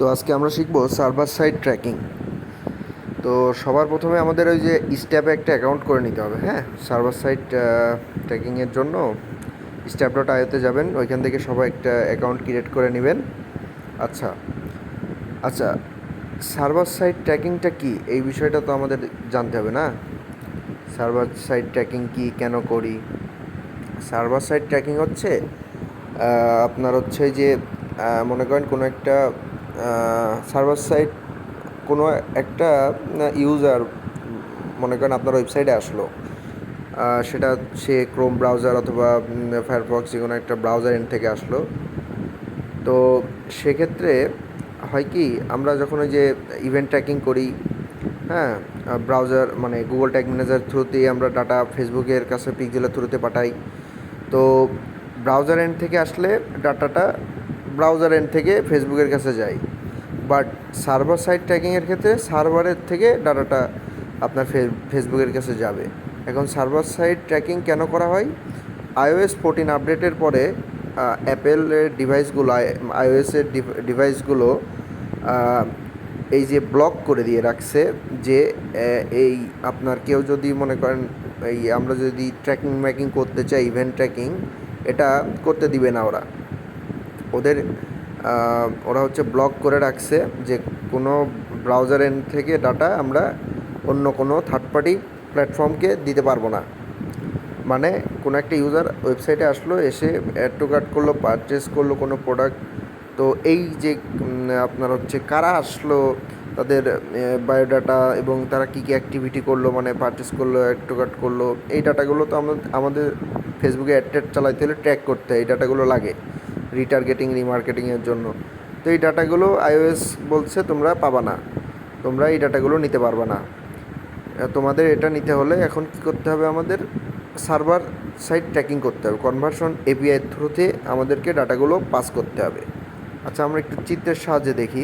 তো আজকে আমরা শিখব সার্ভার সাইড ট্র্যাকিং। তো সবার প্রথমে আমাদের ওই যে স্ট্যাপে একটা অ্যাকাউন্ট করে নিতে হবে। হ্যাঁ, সার্ভার সাইড ট্র্যাকিংয়ের জন্য স্ট্যাপ.ioতে যাবেন, ওইখান থেকে সবাই একটা অ্যাকাউন্ট ক্রিয়েট করে নেবেন। আচ্ছা আচ্ছা, সার্ভার সাইড ট্র্যাকিংটা কি এই বিষয়টা তো আমাদের জানতে হবে না। সার্ভার সাইড ট্র্যাকিং কি, কেন করি? সার্ভার সাইড ট্র্যাকিং হচ্ছে আপনার হচ্ছে যে মনে করেন কোনো একটা সার্ভার সাইড, কোনো একটা ইউজার মনে করেন আপনার ওয়েবসাইটে আসলো, সেটা সে ক্রোম ব্রাউজার অথবা ফায়ারফক্স যে কোনো একটা ব্রাউজার এন্ড থেকে আসলো। তো সেক্ষেত্রে হয় কি, আমরা যখন ওই যে ইভেন্ট ট্র্যাকিং করি, হ্যাঁ, ব্রাউজার মানে গুগল ট্যাগ ম্যানেজার থ্রুতেই আমরা ডাটা ফেসবুকের কাছে পিক্সেলের থ্রুতে পাঠাই। তো ব্রাউজার এন্ড থেকে আসলে ডাটাটা ব্রাউজার এন্ড থেকে ফেসবুকের কাছে যায়, বাট সার্ভার সাইড ট্র্যাকিংয়ের ক্ষেত্রে সার্ভারের থেকে ডাটাটা আপনার ফেসবুকের কাছে যাবে। এখন সার্ভার সাইড ট্র্যাকিং কেন করা হয়? iOS 14 আপডেটের পরে অ্যাপেলের ডিভাইসগুলো, আইওএসের ডিভাইসগুলো এই যে ব্লক করে দিয়ে রাখছে যে এই আপনার কেউ যদি মনে করেন এই আমরা যদি ট্র্যাকিং ম্যাকিং করতে চাই, ইভেন্ট ট্র্যাকিং, এটা করতে দিবে না ওরা। ওদের ওরা হচ্ছে ব্লক করে রাখছে যে কোনো ব্রাউজার এন্ড থেকে ডাটা আমরা অন্য কোনো থার্ড পার্টি প্ল্যাটফর্মকে দিতে পারবো না। মানে কোনো একটা ইউজার ওয়েবসাইটে আসলো, এসে অ্যাড টু কার্ট করলো, পারচেস করলো কোনো প্রোডাক্ট, তো এই যে আপনার হচ্ছে কারা আসলো, তাদের বায়োডাটা এবং তারা কী কী অ্যাক্টিভিটি করলো, মানে পারচেস করলো, অ্যাড টু কার্ট করলো, এই ডাটাগুলো তো আমাদের ফেসবুকে অ্যাড ট্যাড চালাইতে হলে ট্র্যাক করতে হয়, এই ডাটাগুলো লাগে রিটার্গেটিং রিমার্কেটিংয়ের জন্য। তো এই ডাটাগুলো iOS বলছে তোমরা পাবা না, তোমরা এই ডাটাগুলো নিতে পারবে না। তোমাদের এটা নিতে হলে এখন কী করতে হবে, আমাদের সার্ভার সাইড ট্র্যাকিং করতে হবে, কনভার্সন এপিআই থ্রুতে আমাদেরকে ডাটাগুলো পাস করতে হবে। আচ্ছা, আমরা একটু চিত্রের সাহায্যে দেখি।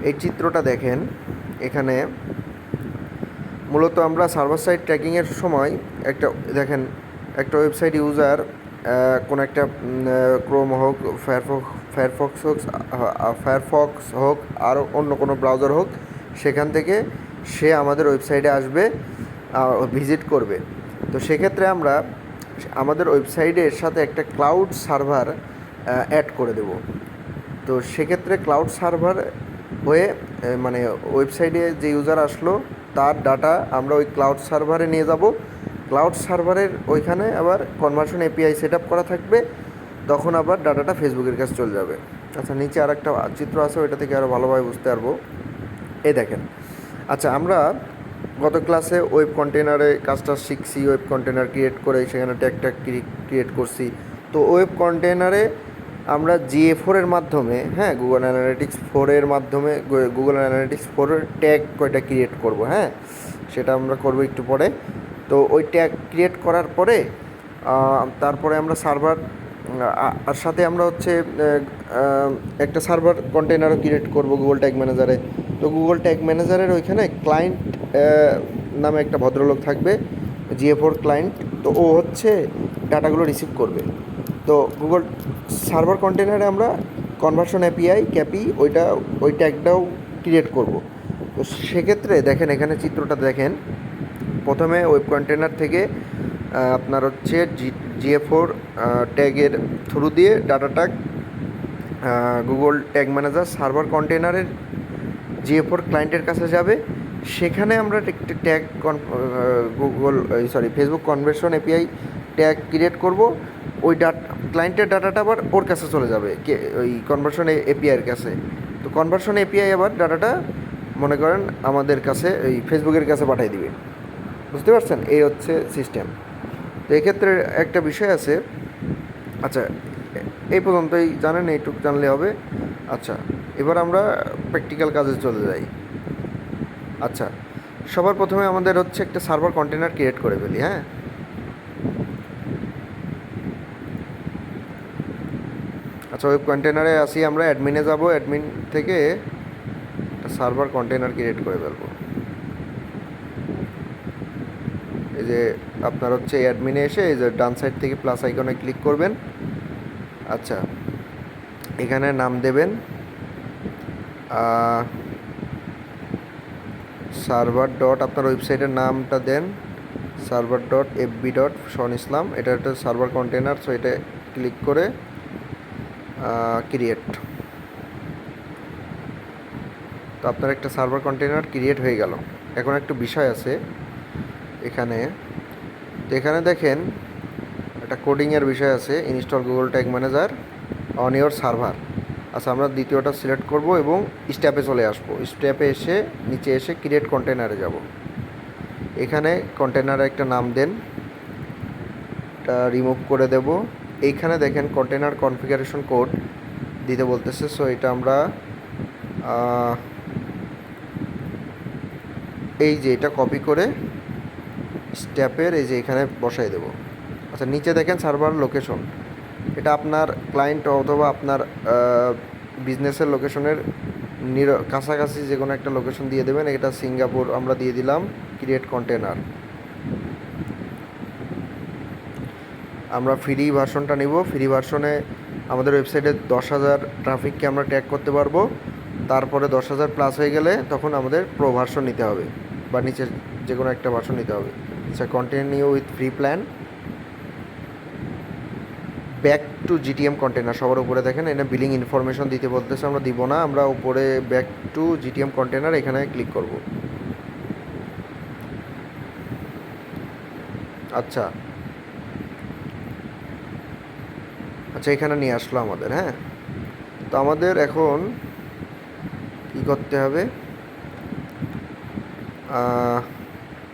এই চিত্রটা দেখেন, এখানে মূলত আমরা সার্ভার সাইড ট্র্যাকিংয়ের সময় একটা দেখেন, একটা ওয়েবসাইট ইউজার কোনো একটা ক্রোম হোক, ফায়ারফক্স হোক আর অন্য কোনো ব্রাউজার হোক, সেখান থেকে সে আমাদের ওয়েবসাইটে আসবে, ভিজিট করবে। তো সেক্ষেত্রে আমরা আমাদের ওয়েবসাইটের সাথে একটা ক্লাউড সার্ভার অ্যাড করে দেব। তো সেক্ষেত্রে ক্লাউড সার্ভার হয়ে মানে ওয়েবসাইটে যে ইউজার আসলো তার ডাটা আমরা ওই ক্লাউড সার্ভারে নিয়ে যাব। ক্লাউড সার্ভারের ওইখানে আবার কনভার্সন এপিআই সেট আপ করা থাকবে, তখন আবার ডাটাটা ফেসবুকের কাছে চলে যাবে। আচ্ছা, নিচে আর একটা চিত্র আছে, ওইটা থেকে আরও ভালোভাবে বুঝতে পারবো। এই দেখেন। আচ্ছা, আমরা গত ক্লাসে ওয়েব কন্টেনারে কাজটা শিখছি, ওয়েব কন্টেনার ক্রিয়েট করে সেখানে ট্যাগ ক্রিয়েট করছি। তো ওয়েব কন্টেনারে আমরা GA4 মাধ্যমে, হ্যাঁ, গুগল অ্যানালিটিক্স 4 মাধ্যমে, গুগল অ্যানালিটিক্স 4 ট্যাগ কয়টা ক্রিয়েট করব, হ্যাঁ, সেটা আমরা করব একটু পরে। তো ওই ট্যাগ ক্রিয়েট করার পরে তারপরে আমরা সার্ভার আর সাথে আমরা হচ্ছে একটা সার্ভার কন্টেনারও ক্রিয়েট করব গুগল ট্যাগ ম্যানেজারে। তো গুগল ট্যাগ ম্যানেজারের ওইখানে ক্লায়েন্ট নামে একটা ভদ্রলোক থাকবে, GA4 ক্লায়েন্ট। তো ও হচ্ছে ডাটাগুলো রিসিভ করবে। তো গুগল সার্ভার কন্টেনারে আমরা কনভার্সন এপিআই ক্যাপি ওই ট্যাগটাও ক্রিয়েট করব। তো সেক্ষেত্রে দেখেন, এখানে চিত্রটা দেখেন, প্রথমে ওয়েব কন্টেনার থেকে আপনার হচ্ছে GA4 ট্যাগের থ্রু দিয়ে ডাটাটা গুগল ট্যাগ ম্যানেজার সার্ভার কন্টেনারের GA4 ক্লায়েন্টের কাছে যাবে। সেখানে আমরা একটা tag Facebook conversion API tag create করব। ওই ক্লায়েন্টের ডাটাটা আবার ওর কাছে চলে যাবে, ওই কনভার্সন এপিআইয়ের কাছে। তো কনভার্সন এপিআই আবার ডাটাটা মনে করেন আমাদের কাছে, এই ফেসবুকের কাছে পাঠিয়ে দিবে। বুঝতে পারছেন? এই হচ্ছে সিস্টেম। তো এক্ষেত্রে একটা বিষয় আছে। আচ্ছা, এই পর্যন্তই জানেন, এইটুকু জানলে হবে। আচ্ছা, এবার আমরা প্র্যাকটিক্যাল কাজে চলে যাই। আচ্ছা, সবার প্রথমে আমাদের হচ্ছে একটা সার্ভার কন্টেনার ক্রিয়েট করে ফেলি। হ্যাঁ, আচ্ছা, ওয়েব কন্টেনারে আসি, আমরা অ্যাডমিনে যাব, অ্যাডমিন থেকে একটা সার্ভার কন্টেনার ক্রিয়েট করে ফেলবো। এই যে আপনার হচ্ছে অ্যাডমিনে এসে এই যে ডান সাইড থেকে প্লাস আইকনে ক্লিক করবেন। আচ্ছা, এখানে নাম দেবেন সার্ভার ডট, আপনার ওয়েবসাইটের নামটা দেন সার্ভার ডট এফবি ডট শন ইসলাম, এটা একটা সার্ভার কন্টেনার। সো এটা ক্লিক করে ক্রিয়েট। তো আপনার একটা সার্ভার কন্টেনার ক্রিয়েট হয়ে গেল। এখন একটু বিষয় আছে এখানে, তো এখানে দেখেন একটা কোডিংয়ের বিষয় আছে, install Google tag manager on your server. আচ্ছা, আমরা দ্বিতীয়টা সিলেক্ট করব এবং স্টেপে চলে আসবো। স্টেপে এসে নিচে এসে ক্রিয়েট কন্টেনারে যাব। এখানে কন্টেনারে একটা নাম দেন, এটা রিমুভ করে দেব। এইখানে দেখেন কন্টেনার কনফিগারেশন কোড দিতে বলতেছে। সো এটা আমরা এই যে এটা কপি করে স্টেপের এই যে এখানে বসাই দেব। আচ্ছা, নিচে দেখেন সার্ভার লোকেশন, এটা আপনার ক্লায়েন্ট অথবা আপনার বিজনেসের লোকেশনের কাছাকাছি যে কোনো একটা লোকেশন দিয়ে দেবেন। এটা সিঙ্গাপুর আমরা দিয়ে দিলাম। ক্রিয়েট কন্টেনার, আমরা ফ্রি ভার্সনটা নিব। ফ্রি ভার্সনে আমাদের ওয়েবসাইটে 10,000 ট্রাফিককে আমরা ট্যাগ করতে পারবো। তারপরে 10,000 প্লাস হয়ে গেলে তখন আমাদের প্রো ভার্সন নিতে হবে বা নিচের যে কোনো একটা ভার্সন নিতে হবে। আচ্ছা, continue with free plan, back to GTM container সবার উপরে দেখেন এখানে বিলিং ইনফরমেশন দিতে বলতেছে, আমরা দিব না। আমরা উপরে ব্যাক টু জিটিএম কন্টেনার এখানে ক্লিক করব। আচ্ছা আচ্ছা, এখানে নিয়ে আসলো আমাদের। হ্যাঁ, তো আমাদের এখন কী করতে হবে,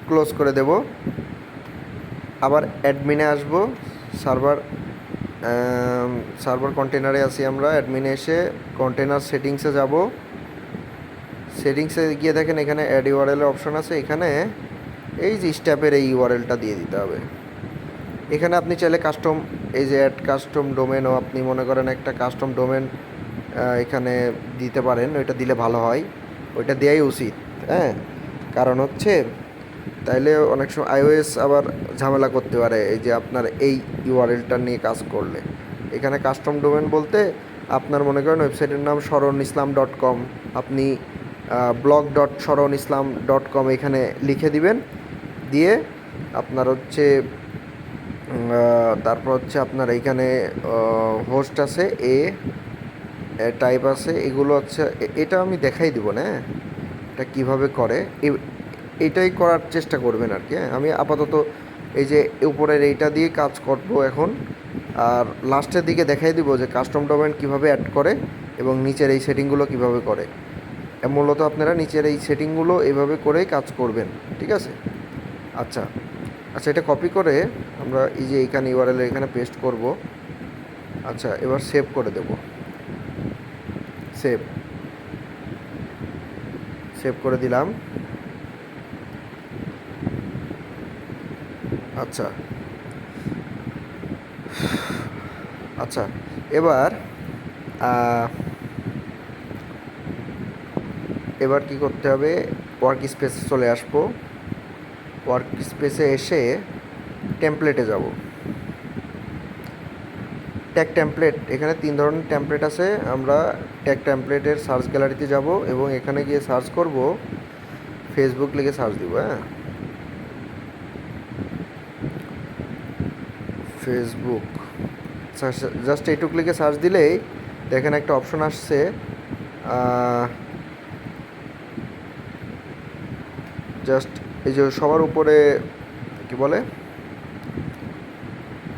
ক্লোজ করে দেব। আবার অ্যাডমিনে আসবো। সার্ভার সার্ভার কন্টেনারে আসি আমরা। অ্যাডমিনে এসে কন্টেনার সেটিংসে যাব। সেটিংসে গিয়ে দেখেন এখানে অ্যাড ইউআরএল অপশন আছে। এখানে এই যে স্ট্যাপের এই ইউআরএলটা দিয়ে দিতে হবে। এখানে আপনি চাইলে কাস্টম, এই যে অ্যাড কাস্টম ডোমেনও আপনি মনে করেন একটা কাস্টম ডোমেন এখানে দিতে পারেন। ওইটা দিলে ভালো হয়, ওইটা দেওয়াই উচিত। হ্যাঁ, কারণ হচ্ছে তাইলে অনেক সময় আইওএস আবার ঝামেলা করতে পারে এই যে আপনার এই ইউআরএলটা নিয়ে কাজ করলে। এখানে কাস্টম ডোমেন বলতে আপনার মনে করেন ওয়েবসাইটের নাম shoronislam.com, আপনি blog.shoronislam.com এখানে লিখে দিবেন। দিয়ে আপনার হচ্ছে তারপর হচ্ছে আপনার এইখানে হোস্ট আছে, টাইপ আছে, এগুলো হচ্ছে এটা আমি দেখাই দিব না এটা কীভাবে করে, এটাই করার চেষ্টা করবেন আর কি। আমি আপাতত এই যে উপরের এইটা দিয়ে কাজ করব এখন, আর লাস্টের দিকে দেখাই দিব যে কাস্টম ডোমেন কীভাবে অ্যাড করে এবং নিচের এই সেটিংগুলো কীভাবে করে। মূলত আপনারা নিচের এই সেটিংগুলো এইভাবে করেই কাজ করবেন, ঠিক আছে? আচ্ছা আচ্ছা, এটা কপি করে আমরা এই যে এইখানে ইউআরএল এখানে পেস্ট করব। আচ্ছা, এবার সেভ করে দেব। সেভ সেভ করে দিলাম। আচ্ছা আচ্ছা, এবার এবার কি করতে হবে, ওয়ার্ক স্পেসে চলে আসবো। ওয়ার্ক স্পেসে এসে টেমপ্লেটে যাব। ট্যাগ টেমপ্লেট, এখানে 3 ধরনের টেমপ্লেট আছে। আমরা ট্যাগ টেমপ্লেটের সার্চ গ্যালারিতে যাব এবং এখানে গিয়ে সার্চ করব, ফেসবুক লিখে সার্চ দিব। হ্যাঁ, ফেসবুক জাস্ট এইটুক লিখে সার্চ দিলেই দেখেন একটা অপশন আসছে, জাস্ট এই যে সবার উপরে কি বলে,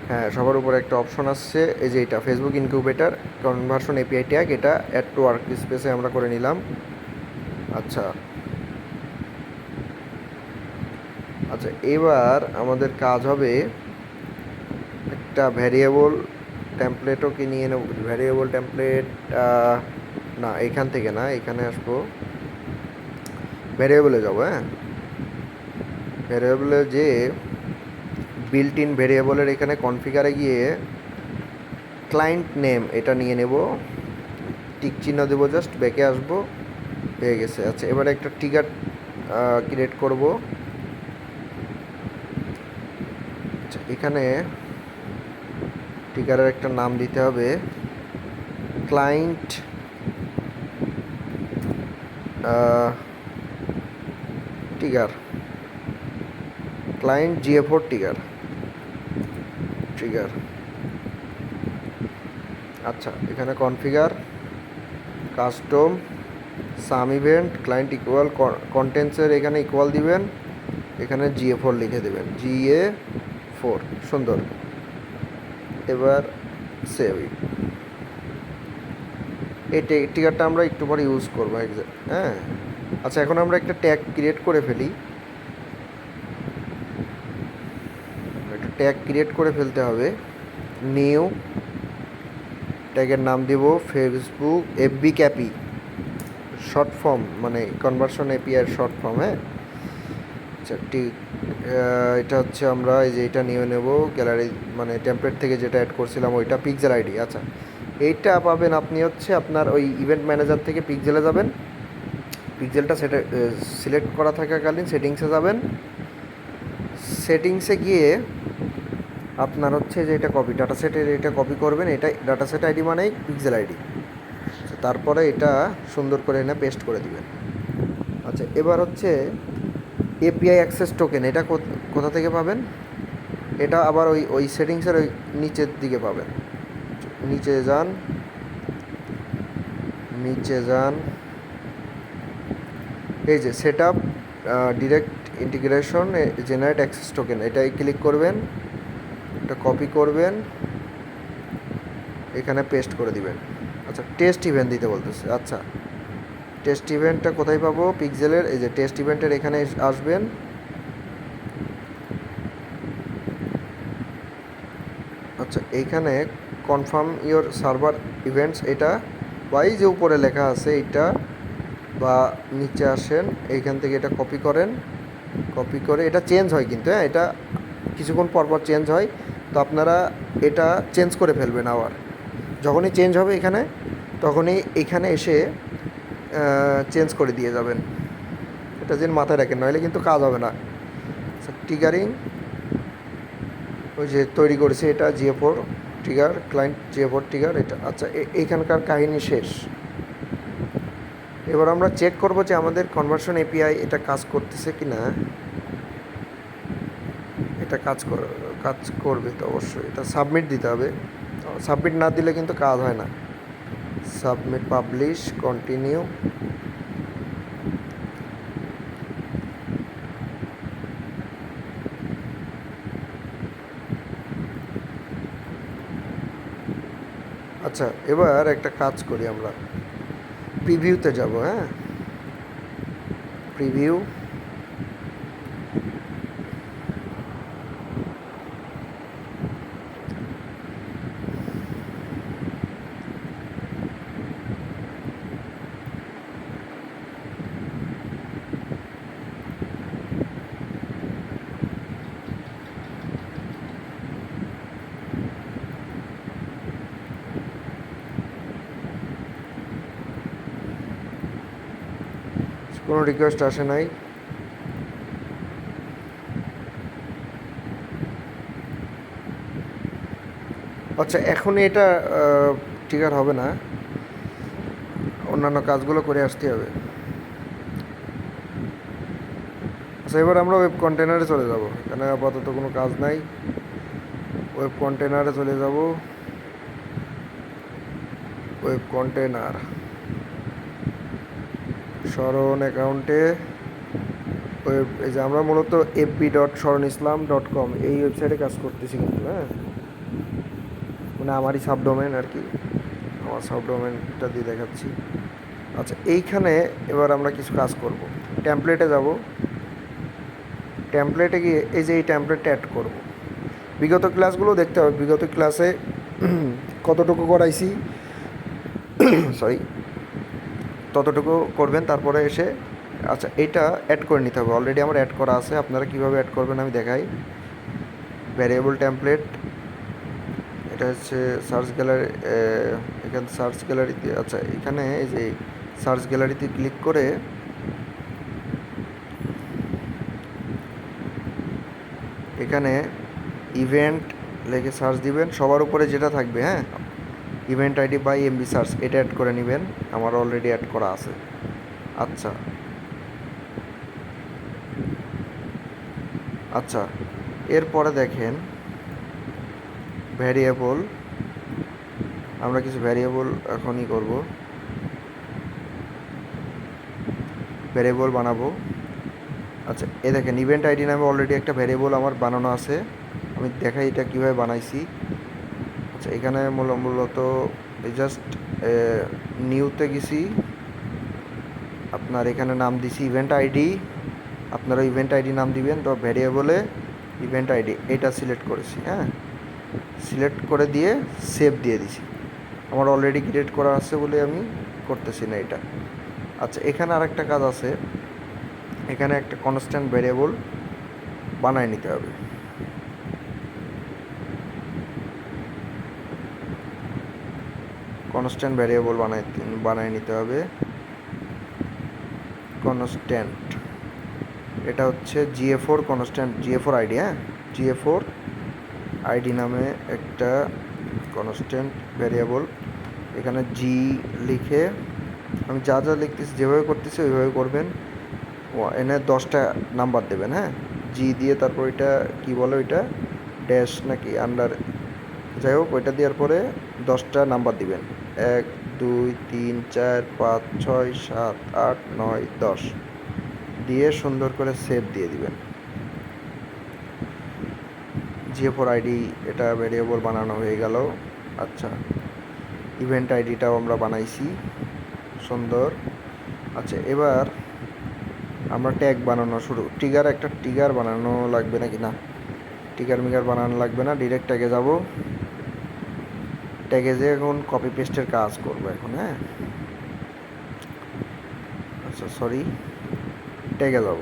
হ্যাঁ সবার উপরে একটা অপশন আসছে এই যে এটা Facebook incubator conversion API tag, এটা অ্যাড টু ওয়ার্ক স্পেসে আমরা করে নিলাম। আচ্ছা আচ্ছা, এবার আমাদের কাজ হবে একটা ভ্যারিয়েবল টেমপ্লেটও কি নিয়ে নেব। ভ্যারিয়েবল টেমপ্লেট না, এখান থেকে না, এখানে আসবো, ভ্যারিয়েবলে যাবো। হ্যাঁ, ভ্যারিয়েবলে যে বিল্ট ইন ভ্যারিয়েবলের এখানে কনফিগারে গিয়ে ক্লায়েন্ট নেম এটা নিয়ে নেব, টিক চিহ্ন দেবো, জাস্ট ব্যাকে আসবো, হয়ে গেছে। আচ্ছা, এবারে একটা ট্রিগার ক্রিয়েট করব। আচ্ছা, এখানে ট্রিগারের একটা নাম দিতে হবে, client trigger, client GA4 trigger. আচ্ছা, এখানে কনফিগার, কাস্টম, সাম ইভেন্ট, ক্লায়েন্ট ইকুয়াল, কন্টেন্টসের এখানে ইকুয়াল দিবেন, এখানে GA4 লিখে দেবেন, GA4। সুন্দর। এবার সেভ। এই ট্রিগারটা আমরা একটু পরে ইউজ করবো, হ্যাঁ। আচ্ছা, এখন আমরা একটা ট্যাগ ক্রিয়েট করে ফেলি। একটা ট্যাগ ক্রিয়েট করে ফেলতে হবে। নিউ ট্যাগের নাম দিব ফেসবুক FB ক্যাপি, শর্ট ফর্ম, মানে কনভার্সন API শর্ট ফর্ম, হ্যাঁ। আচ্ছা, ঠিক। এটা হচ্ছে আমরা এই যে এটা নিয়ে নেব গ্যালারি, মানে টেমপ্লেট থেকে যেটা অ্যাড করছিলাম ওইটা, পিক্সেল আইডি। আচ্ছা, এইটা পাবেন আপনি হচ্ছে আপনার ওই ইভেন্ট ম্যানেজার থেকে পিক্সেলে যাবেন, পিক্সেলটা সেটা সিলেক্ট করা থাকাকালীন সেটিংসে যাবেন, সেটিংসে গিয়ে আপনার হচ্ছে যে এটা কপি, ডাটা সেটের এটা কপি করবেন, এটা ডাটা সেট আইডি মানেই পিক্সেল আইডি। তারপরে এটা সুন্দর করে এনে পেস্ট করে দিবেন। আচ্ছা, এবার হচ্ছে API অ্যাক্সেস টোকেন, এটা কোথা থেকে পাবেন? এটা আবার ওই সেটিংসের ওই নিচের দিকে পাবেন। নিচে যান, এই যে set up direct integration generate access token, এটাই ক্লিক করবেন, এটা কপি করবেন, এখানে পেস্ট করে দিবেন। আচ্ছা, টেস্ট ইভেন্ট দিতে বলতেছে। আচ্ছা, টেস্ট ইভেন্টটা কোথায় পাবো? পিক্সেলের এই যে টেস্ট ইভেন্টের এখানে আসবেন, আচ্ছা এইখানে কনফার্ম ইওর সার্ভার ইভেন্টস, এটা বা এই যে উপরে লেখা আছে এইটা, বা নিচে আসেন, এইখান থেকে এটা কপি করেন, কপি করে এটা চেঞ্জ হয় কিন্তু, হ্যাঁ, এটা কিছুক্ষণ পরপর চেঞ্জ হয়, তো আপনারা এটা চেঞ্জ করে ফেলবেন। আবার যখনই চেঞ্জ হবে এখানে, তখনই এখানে এসে চেঞ্জ করে দিয়ে যাবেন। এটা যেন মাথায় রাখেন, নইলে কিন্তু কাজ হবে না। ট্রিগারিং ওই যে তৈরি করেছে এটা GA4 trigger, client GA4 trigger এটা। আচ্ছা, এইখানকার কাহিনী শেষ। এবার আমরা চেক করব যে আমাদের কনভার্সন API এটা কাজ করতেছে কি না। এটা কাজ করবে তো অবশ্যই, এটা সাবমিট দিতে হবে, সাবমিট না দিলে কিন্তু কাজ হয় না। Submit, publish, continue. আচ্ছা, এবার একটা কাজ করি, আমরা প্রিভিউতে যাব, হ্যাঁ, প্রিভিউ। কোনো রিকোয়েস্ট আসে নাই। আচ্ছা, এখন এটা ট্রিগার হবে না, অন্যান্য কাজগুলো করে আসতে হবে। আচ্ছা, এবার আমরা ওয়েব কন্টেনারে চলে যাব, এখানে আপাতত কোনো কাজ নাই। ওয়েব কন্টেনারে চলে যাব, ওয়েব কন্টেনার, শরণ অ্যাকাউন্টে ওয়েব, এই যে আমরা মূলত fb.shoronislam.com এই ওয়েবসাইটে কাজ করতেছি কিন্তু, হ্যাঁ, মানে আমারই সাবডোমেন আর কি, আমার সাবডোমেনটা দিয়ে দেখাচ্ছি। আচ্ছা, এইখানে এবার আমরা কিছু কাজ করব। টেমপ্লেটে যাব, টেমপ্লেটে গিয়ে এই যে এই টেমপ্লেটটা অ্যাড করব। বিগত ক্লাসগুলো দেখতে হবে, বিগত ক্লাসে কতটুকু করাইছি, সরি, ততটুকু করবেন, তারপরে এসে আচ্ছা এটা অ্যাড করে নিতে হবে। অলরেডি আমার অ্যাড করা আছে, আপনারা কীভাবে অ্যাড করবেন আমি দেখাই। ভ্যারিয়েবল টেমপ্লেট, এটা হচ্ছে সার্চ গ্যালারি, এখানে সার্চ গ্যালারিতে, আচ্ছা এখানে এই যে সার্চ গ্যালারিতে ক্লিক করে এখানে ইভেন্ট লিখে সার্চ দিবেন, সবার উপরে যেটা থাকবে, হ্যাঁ, ইভেন্ট আইডি বাই এমবি সার্চ এটা অ্যাড করে নেবেন, আমার অলরেডি অ্যাড করা আছে। আচ্ছা আচ্ছা, এরপরে দেখেন ভ্যারিয়েবল, আমরা কিছু ভ্যারিয়েবল এখনই করব, ভ্যারিয়েবল বানাবো। আচ্ছা এ দেখেন ইভেন্ট আইডি নামে অলরেডি একটা ভ্যারিয়েবল আমার বানানো আছে, আমি দেখাই এটা কীভাবে বানাইছি। আচ্ছা এখানে মূলত জাস্ট নিউতে গেছি, আপনার এখানে নাম দিছি ইভেন্ট আইডি, আপনারা ইভেন্ট আইডি নাম দিবেন। তো ভ্যারিয়েবলে ইভেন্ট আইডি এটা সিলেক্ট করেছি, হ্যাঁ সিলেক্ট করে দিয়ে সেভ দিয়ে দিছি। আমার অলরেডি ক্রিয়েট করা আছে বলে আমি করতেছি না এটা। আচ্ছা এখানে আরেকটা কাজ আছে, এখানে একটা কনস্ট্যান্ট ভ্যারিয়েবল বানায় নিতে হবে। কনস্ট্যান্ট ভ্যারিয়েবল বানায় নিতে হবে। কনস্ট্যান্ট এটা হচ্ছে GA4 কনস্ট্যান্ট, GA4 আইডি, হ্যাঁ GA4 আইডি নামে একটা কনস্ট্যান্ট ভ্যারিয়েবল। এখানে জি লিখে আমি যা যা লিখতেছি যেভাবে করতেছি ওইভাবে করবেন। এনে 10টা নাম্বার দেবেন, হ্যাঁ জি দিয়ে তারপর এটা কি বলে ওইটা ড্যাশ নাকি আন্ডার, যাই হোক ওইটা দেওয়ার পরে 10টা নাম্বার দিবেন, 1 2 3 4 5 6 7 8 9 10 দিয়ে সুন্দর করে সেভ দিয়ে দিবেন। GA4 আইডি এটা ভ্যারিয়েবল বানানো হয়ে গেল। আচ্ছা ইভেন্ট আইডিটাও আমরা বানাইছি সুন্দর। আচ্ছা এবার আমরা ট্যাগ বানানো শুরু, একটা ট্রিগার বানানো লাগবে নাকি না, ট্রিগার বানানো লাগবে না, ডিরেক্ট ট্যাগে যাব। ট্যাগে যে এখন কপি পেস্টের কাজ করবো এখন, হ্যাঁ আচ্ছা সরি ট্যাগে যাব।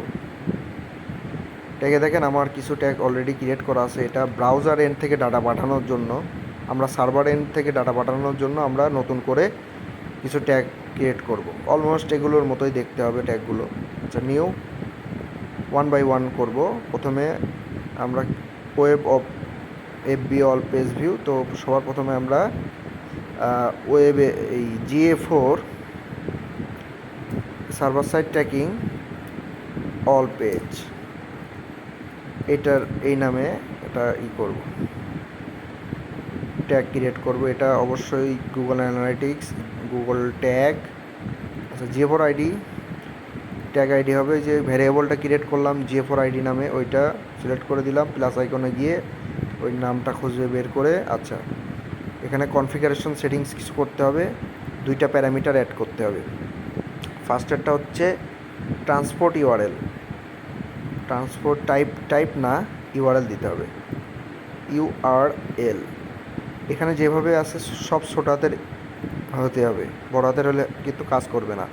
ট্যাগে দেখেন আমার কিছু ট্যাগ অলরেডি ক্রিয়েট করা আছে, এটা ব্রাউজার এন্ড থেকে ডাটা পাঠানোর জন্য, আমরা সার্ভার এন্ড থেকে ডাটা পাঠানোর জন্য আমরা নতুন করে কিছু ট্যাগ ক্রিয়েট করব। অলমোস্ট এগুলোর মতোই দেখতে হবে ট্যাগগুলো। আচ্ছা নিউ 1 বাই 1 করব। প্রথমে আমরা web of FB all page view, তো সবার প্রথমে আমরা ওয়েবে এই GA4 server side tracking all page এটার এই নামে এটা করব, ট্যাগ ক্রিয়েট করব। এটা অবশ্যই গুগল অ্যানালিটিক্স, গুগল ট্যাগ। আচ্ছা GA4 আইডি ট্যাগ আইডি হবে যে ভ্যারিয়েবলটা ক্রিয়েট করলাম GA4 আইডি নামে, ওইটা সিলেক্ট করে দিলাম, প্লাস আইকনে গিয়ে ওই নামটা খুঁজবে বের করে। আচ্ছা এখানে কনফিগারেশন সেটিংস কিছু করতে হবে, 2টা প্যারামিটার অ্যাড করতে হবে। ফার্স্টেরটা হচ্ছে ট্রান্সপোর্ট ইউআরএল, ট্রান্সপোর্ট টাইপ না ইউআরএল দিতে হবে, URL এখানে যেভাবে আছে সব ছোট হাতের হতে হবে, বড় হাতের হলে কিন্তু কাজ করবে না।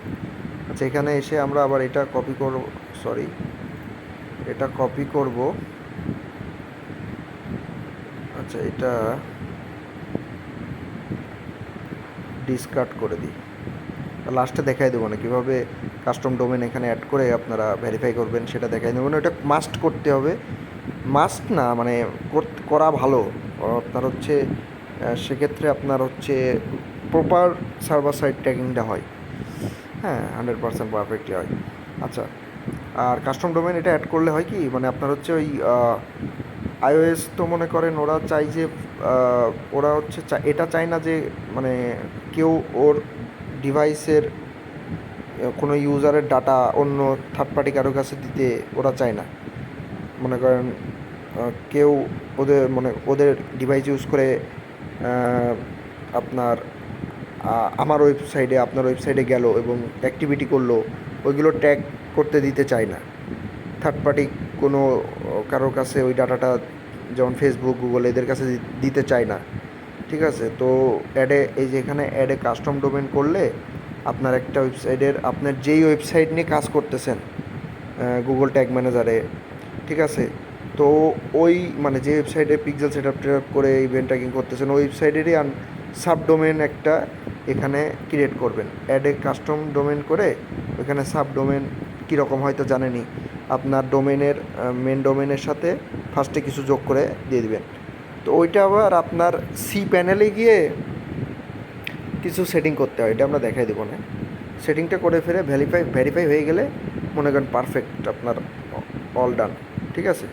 আচ্ছা এখানে এসে আমরা আবার এটা কপি করব, সরি এটা কপি করব। আচ্ছা এটা ডিসকার্ড করে দিই, লাস্টে দেখাই দেবো না কীভাবে কাস্টম ডোমেন এখানে অ্যাড করে আপনারা ভেরিফাই করবেন, সেটা দেখাই দেবো না। এটা মাস্ট করতে হবে, মাস্ট না মানে করা ভালো আপনার হচ্ছে, সেক্ষেত্রে আপনার হচ্ছে প্রপার সার্ভার সাইড ট্র্যাকিংটা হয়, হ্যাঁ 100% পারফেক্টলি হয়। আচ্ছা আর কাস্টম ডোমেন এটা অ্যাড করলে হয় কি, মানে আপনার হচ্ছে ওই iOS তো মনে করেন ওরা চাই যে ওরা হচ্ছে এটা চায় না যে মানে কেউ ওর ডিভাইসের কোনো ইউজারের ডাটা অন্য থার্ড পার্টি কারোর কাছে দিতে ওরা চায় না। মনে করেন কেউ ওদের ডিভাইস ইউজ করে আপনার আমার ওয়েবসাইটে আপনার ওয়েবসাইটে গেল এবং অ্যাক্টিভিটি করলো, ওইগুলো ট্যাগ করতে দিতে চায় না থার্ড পার্টি কোনো কারোর কাছে ওই ডাটাটা, যেমন ফেসবুক গুগল এদের কাছে দিতে চায় না, ঠিক আছে। তো এই যে এখানে অ্যাডে কাস্টম ডোমেন করলে আপনার একটা ওয়েবসাইটের আপনার যেই ওয়েবসাইট নিয়ে কাজ করতেছেন গুগল ট্যাগ ম্যানেজারে, ঠিক আছে, তো ওই মানে যে ওয়েবসাইটে পিক্সেল সেট আপ করে ইভেন্ট ট্র্যাকিং করতেছেন ওই ওয়েবসাইটেরই সাবডোমেন একটা এখানে ক্রিয়েট করবেন, অ্যাডে কাস্টম ডোমেন করে ওইখানে সাবডোমেন কীরকম হয়তো জানেনই, আপনার ডোমেনের মেন ডোমেনের সাথে ফার্স্টে কিছু যোগ করে দিয়ে দিবেন। তো ওইটা আবার আপনার সি প্যানেলে গিয়ে কিছু সেটিং করতে হয়, এটা আমরা দেখাই দেবো না। সেটিংটা করে ফেলে ভেরিফাই হয়ে গেলে মনে করেন পারফেক্ট আপনার অল ডান, ঠিক আছে,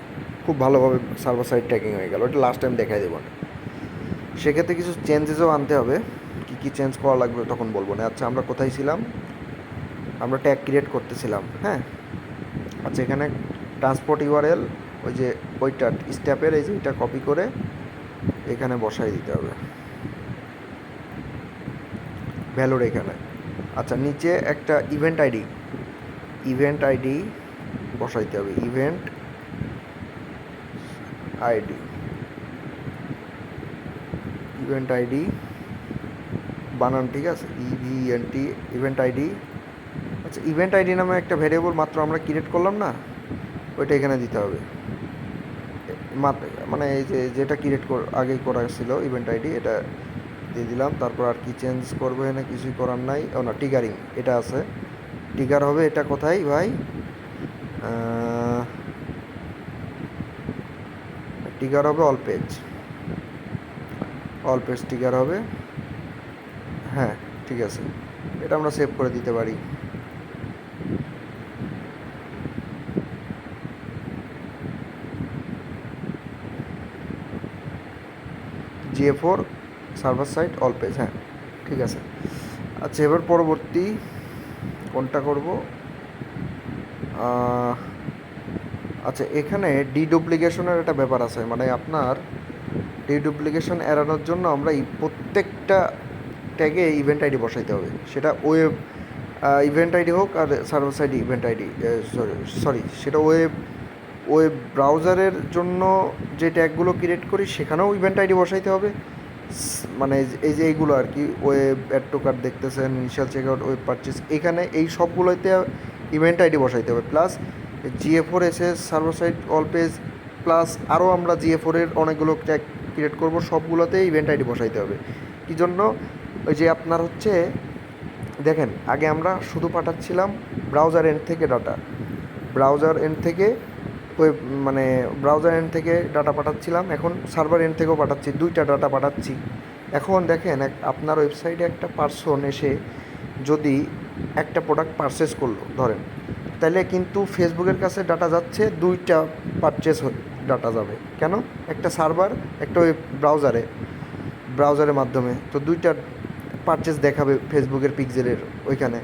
খুব ভালোভাবে সার্ভার সাইড ট্র্যাকিং হয়ে গেল। ওটা লাস্ট টাইম দেখাই দেবো না। সেক্ষেত্রে কিছু চেঞ্জেসও আনতে হবে, কী চেঞ্জ করা লাগবে তখন বলবো না। আচ্ছা, আমরা কোথায় ছিলাম? আমরা ট্যাগ ক্রিয়েট করতেছিলাম, হ্যাঁ। আচ্ছা, এখানে ট্রান্সপোর্ট ইউআরএল, ওই যে ওইটা স্ট্যাপের এই যে এটা কপি করে এখানে বসাই দিতে হবে, ভ্যালুর এখানে। আচ্ছা, নিচে একটা ইভেন্ট আইডি বসাইতে হবে, ইভেন্ট আইডি বানান, ঠিক আছে, ইভিএনটি ইভেন্ট আইডি। আচ্ছা, ইভেন্ট আইডি নামে একটা ভ্যারিয়েবল মাত্র আমরা ক্রিয়েট করলাম না, ওইটা এখানে দিতে হবে। মানে এই যে যেটা ক্রিয়েট আগেই করা ছিল ইভেন্ট আইডি, এটা দিয়ে দিলাম। তারপর আর কি চেঞ্জ করবো এখানে? কিছুই করার নাই। ও না, টিগারিং এটা আছে, টিগার হবে। এটা কোথায় ভাই? টিগার হবে অল পেজ টিগার হবে, হ্যাঁ, ঠিক আছে। এটা আমরা সেভ করে দিতে পারি। GA4 server side all page, হ্যাঁ, ঠিক আছে। আচ্ছা, এবার পরবর্তী কোনটা করব? আচ্ছা, এখানে ডিডুপ্লিকেশনের একটা ব্যাপার আছে, মানে আপনার ডিডুপ্লিকেশন এড়ানোর জন্য আমরা এই প্রত্যেকটা ট্যাগে ইভেন্ট আইডি বসাইতে হবে। সেটা ওয়েব ইভেন্ট আইডি হোক আর server side event ID, sorry সেটা ওয়েব ব্রাউজারের জন্য যে ট্যাগগুলো ক্রিয়েট করি সেখানেও ইভেন্ট আইডি বসাইতে হবে। মানে এই যে এইগুলো আর কি, ওয়েব অ্যাড টু কার্ট দেখতেছেন, initial check out, web purchase, এখানে এই সবগুলোতে ইভেন্ট আইডি বসাইতে হবে। Plus GA4 SS server side all page, plus আরও আমরা GA4-এর অনেকগুলো ট্যাগ ক্রিয়েট করব, সবগুলোতে ইভেন্ট আইডি বসাইতে হবে। কী জন্য? ওই যে আপনার হচ্ছে দেখেন, আগে আমরা শুধু পাঠাচ্ছিলাম ব্রাউজার এন্ড থেকে ডাটা, ব্রাউজার এন্ড থেকে ডাটা পাঠাচ্ছিলাম। এখন সার্ভার এন্ড থেকেও পাঠাচ্ছি, দুইটা ডাটা পাঠাচ্ছি। এখন দেখেন, আপনার ওয়েবসাইটে একটা পার্সন এসে যদি একটা প্রোডাক্ট পারচেস করলো ধরেন, তাহলে কিন্তু ফেসবুকের কাছে ডাটা যাচ্ছে, দুইটা পারচেস ডাটা যাবে। কেন? একটা সার্ভার, একটা ওই ব্রাউজারের মাধ্যমে, তো দুইটা পারচেস দেখাবে ফেসবুকের পিক্সেলের ওইখানে।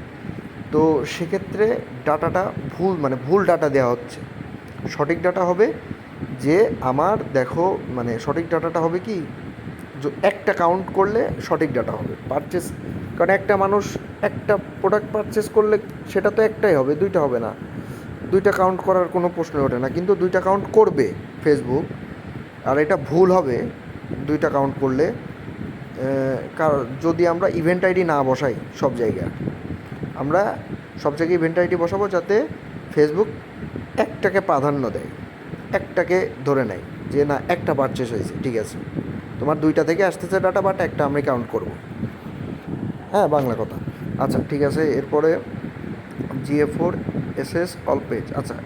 তো সেক্ষেত্রে ডাটাটা ভুল ডাটা দেওয়া হচ্ছে। সঠিক ডাটা হবে যে আমার দেখো, মানে সঠিক ডাটাটা হবে কি, একটা কাউন্ট করলে সঠিক ডাটা হবে পারচেস। কারণ একটা মানুষ একটা প্রোডাক্ট পারচেস করলে সেটা তো একটাই হবে, দুইটা হবে না। দুইটা কাউন্ট করার কোনো প্রশ্ন ওঠে না, কিন্তু দুইটা কাউন্ট করবে ফেসবুক। আর এটা ভুল হবে দুইটা কাউন্ট করলে, যদি আমরা ইভেন্ট আইডি না বসাই সব জায়গায়। আমরা সব জায়গায় ইভেন্ট আইডি বসাবো যাতে ফেসবুক একটাকে প্রাধান্য দেয়, একটাকে ধরে নেয় যে না, একটা পারচেস হয়েছে, ঠিক আছে, তোমার দুইটা থেকে আসতেছে ডাটা, বাট একটা আমি কাউন্ট করব, হ্যাঁ, বাংলা কথা। আচ্ছা, ঠিক আছে। এরপরে GA4 SS অল পেজ, আচ্ছা,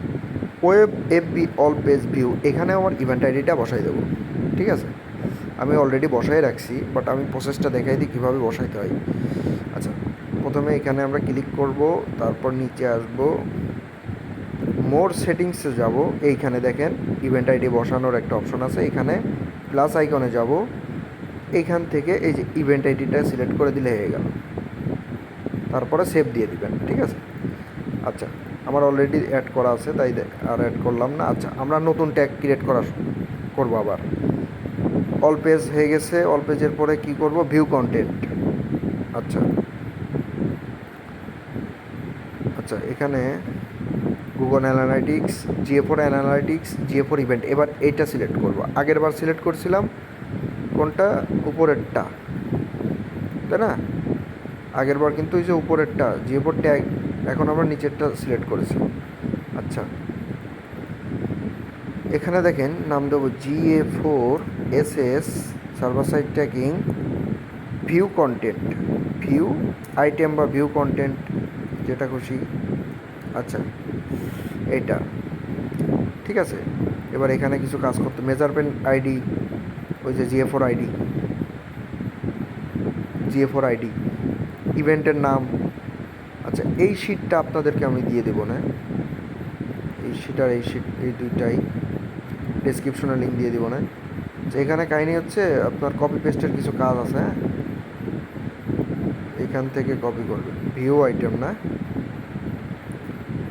web FB all page view, এখানে আমার ইভেন্ট আইডিটা বসাই দেবো, ঠিক আছে। আমি অলরেডি বসাই রাখছি, বাট আমি প্রসেসটা দেখাই দিই কীভাবে বসাইতে হয়। আচ্ছা, প্রথমে এখানে আমরা ক্লিক করব, তারপর নিচে আসব, মোর সেটিংসে যাব, এইখানে দেখেন ইভেন্ট আইডি বসানোর একটা অপশন আছে, এখানে প্লাস আইকনে যাব, এইখান থেকে এই যে ইভেন্ট আইডিটা সিলেক্ট করে দিলে হয়ে গেল। তারপরে সেভ দিয়ে দিবেন, ঠিক আছে। আচ্ছা, আমার অলরেডি অ্যাড করা আছে তাই আর অ্যাড করলাম না। আচ্ছা, আমরা নতুন ট্যাগ ক্রিয়েট করবো আবার। অল পেজ হয়ে গেছে, অল পেজের পরে কি করব? View content. আচ্ছা, এখানে Google Analytics, GA4 analytics, GA4 event, এবার এইটা সিলেক্ট করব। আগের বার সিলেক্ট করছিলাম কোনটা? উপরেরটা, তাই না? আগের বার কিন্তু এই যে উপরেরটা GA4 ট্যাগ, এখন আমরা নিচেরটা সিলেক্ট করেছি। আচ্ছা, এখানে দেখেন নাম দেবো GA4 SS server side tagging view content, view item বা ভিউ কন্টেন্ট, যেটা খুশি। আচ্ছা, এইটা ঠিক আছে। এবার এখানে কিছু কাজ করতে, মেজারমেন্ট আইডি, ওই যে GA4 আইডি, GA4 আইডি, ইভেন্টের নাম। আচ্ছা, এই শিটটা আপনাদেরকে আমি দিয়ে দেবো না, এই শিট আর এই শিট এই দুইটাই ডেসক্রিপশনে লিঙ্ক দিয়ে দেবো না। আচ্ছা, এখানে কাহিনি হচ্ছে আপনার কপি পেস্টের কিছু কাজ আছে। হ্যাঁ, এখান থেকে কপি করবেন, ভিউ আইটেম না,